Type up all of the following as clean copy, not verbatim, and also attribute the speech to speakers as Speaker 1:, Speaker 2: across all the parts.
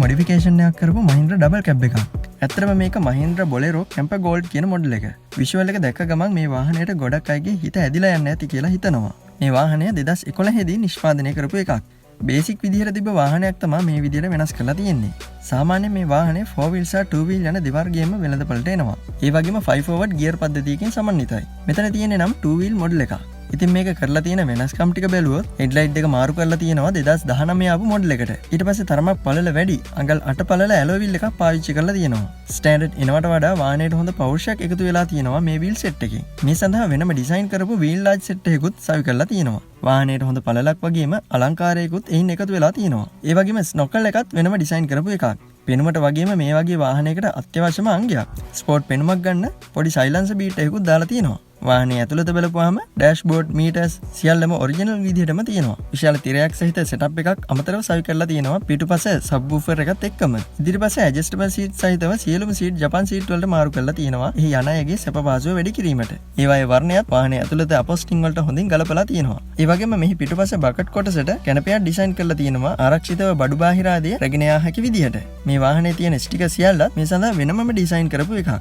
Speaker 1: Modification එකක් කරපු Mahindra double cab එකක්. ඇත්තටම මේක Mahindra Bolero Camper Gold කියන මොඩල් එක. විෂුවල් එක දැක්ක ගමන් මේ වාහනයට ගොඩක් අයගේ හිත ඇදිලා යන්නේ නැති කියලා හිතනවා. මේ වාහනය 2011 දී නිෂ්පාදනය කරපු එකක්. බේසික් විදිහට තිබ්බ වාහනයක් තමයි මේ විදිහට වෙනස් කරලා තියෙන්නේ. සාමාන්‍යයෙන් මේ වාහනේ 4 wheel සහ 2 wheel යන දෙවර්ගයෙන්ම වෙළඳපළට එනවා. ඒ වගේම 5 forward gear පද්ධතියකින් සමන්විතයි. මෙතන තියෙන්නේ නම් 2 wheel මොඩල් එකක්. ඉතින් මේක කරලා තියෙන වෙනස්කම් ටික බැලුවොත් හෙඩ්ලයිට් එක මාරු කරලා තියෙනවා 2019 ආපු මොඩල් එකට. ඊට පස්සේ තරමක් පළල වැඩි අඟල් 8 පළල ඇලොයි වීල් එකක් පාවිච්චි කරලා තියෙනවා. ස්ටෑන්ඩඩ් එනවට වඩා වාහනයට හොඳ පෞරුෂයක් එකතු වෙලා තියෙනවා මේ වීල් සෙට් එකේ. මේ සඳහා වෙනම ඩිසයින් කරපු වීල් ලාජ් සෙට් එකකුත් සවි කරලා තියෙනවා. වාහනයට හොඳ පළලක් වගේම අලංකාරයකුත් එයින් එකතු වෙලා තියෙනවා. ඒ වගේම ස්නොකල් එකත් වෙනම ඩිසයින් කරපු එකක්. පෙනුමට වගේම මේ වගේ වාහනයකට අත්‍යවශ්‍යම අංගයක්. ස්පෝර්ට් පෙනුමක් ගන්න පොඩි සයිලන්සර් බීට් එකකුත් දාලා තියෙනවා. වාහනේ ඇතුළත බලපුවාම ඩෑෂ්බෝඩ් මීටර්ස් සියල්ලම ඔරිජිනල් විදිහටම තියෙනවා. විශාල තිරයක් සහිත සෙටප් එකක් අමතරව සවි කරලා තියෙනවා පිටුපස සබ්වූෆර් එකත් එක්කම. ඉදිරිපස ඇඩ්ජස්ටබල් සීට් සහිතව සියලුම සීට් ජපාන් සීට් වලට මාරු කරලා තියෙනවා. එහි යන අයගේ සැප පහසුව වැඩි කිරීමට. ඒ වගේ වර්ණයත් වාහනේ ඇතුළත අපොස්ටිං වලට හොඳින් ගලපලා තියෙනවා. ඒ වගේම මෙහි පිටුපස බකට් කොටසට කැනපියක් ඩිසයින් කරලා තියෙනවා ආරක්ෂිතව බඩු බාහිර ආදී රැගෙන යා හැකි විදිහට. මේ වාහනේ තියෙන ස්ටිකර් සියල්ලත් මේ සඳහා වෙනමම ඩිසයින් කරපු එකක්.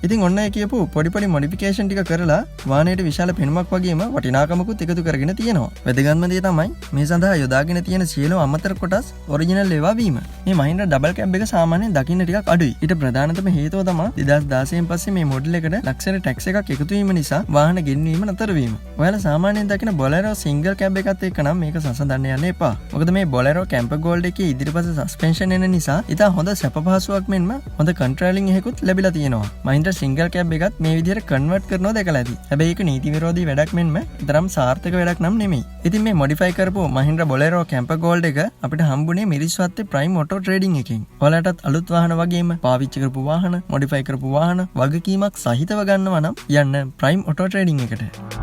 Speaker 1: ඉතින් ඔන්න ඒ කියපු පොඩි මොඩිෆිකේෂන් ටික කරලා වාහනයට විශාල පෙනුමක් වගේම වටිනාකමකුත් එකතු කරගෙන තියෙනවා. වැදගත්ම දේ තමයි මේ සඳහා යොදාගෙන තියෙන සියලු අමතර කොටස් ඔරිජිනල් ඒවා වීම. මේ Mahindra double cab එක සාමාන්‍යයෙන් දකින්න ටිකක් අඩුයි. ඊට ප්‍රධානතම හේතුව තමයි 2016 න් පස්සේ මේ මොඩල් එකට ලක්ෂණ ටැක්ස් එකක් එකතු වීම නිසා වාහන ගෙන්වීම නතර වීම. ඔයාලා සාමාන්‍යයෙන් දකින Bolero single cab එකත් එක්ක නම් මේක සසඳන්න යන්න එපා. මොකද මේ Bolero Camper Gold එකේ ඉදිරිපස සස්පෙන්ෂන් එන නිසා ඉතා හොඳ සැප පහසුවක් මෙන්ම හොඳ කන්ට්‍රෝලින් එකකුත් ලැබිලා තියෙනවා. Mahindra සිංගල් කැබ් එකත් මේ විදිහට කන්වර්ට් කරනවා දැකලා ඇති. හැබැයි ඒක නීති විරෝධී වැඩක් මෙන්ම තරම් සාර්ථක වැඩක් නම් නෙමෙයි. ඉතින් මේ මොඩිෆයි කරපු Mahindra Bolero Camper Gold එක අපිට හම්බුනේ මිරිස්වත්තේ Prime Auto Trading එකෙන්. ඔයාලටත් අලුත් වාහන වගේම පාවිච්චි කරපු වාහන, මොඩිෆයි කරපු වාහන වගකීමක් සහිතව ගන්නවා නම් යන්න Prime Auto Trading එකට.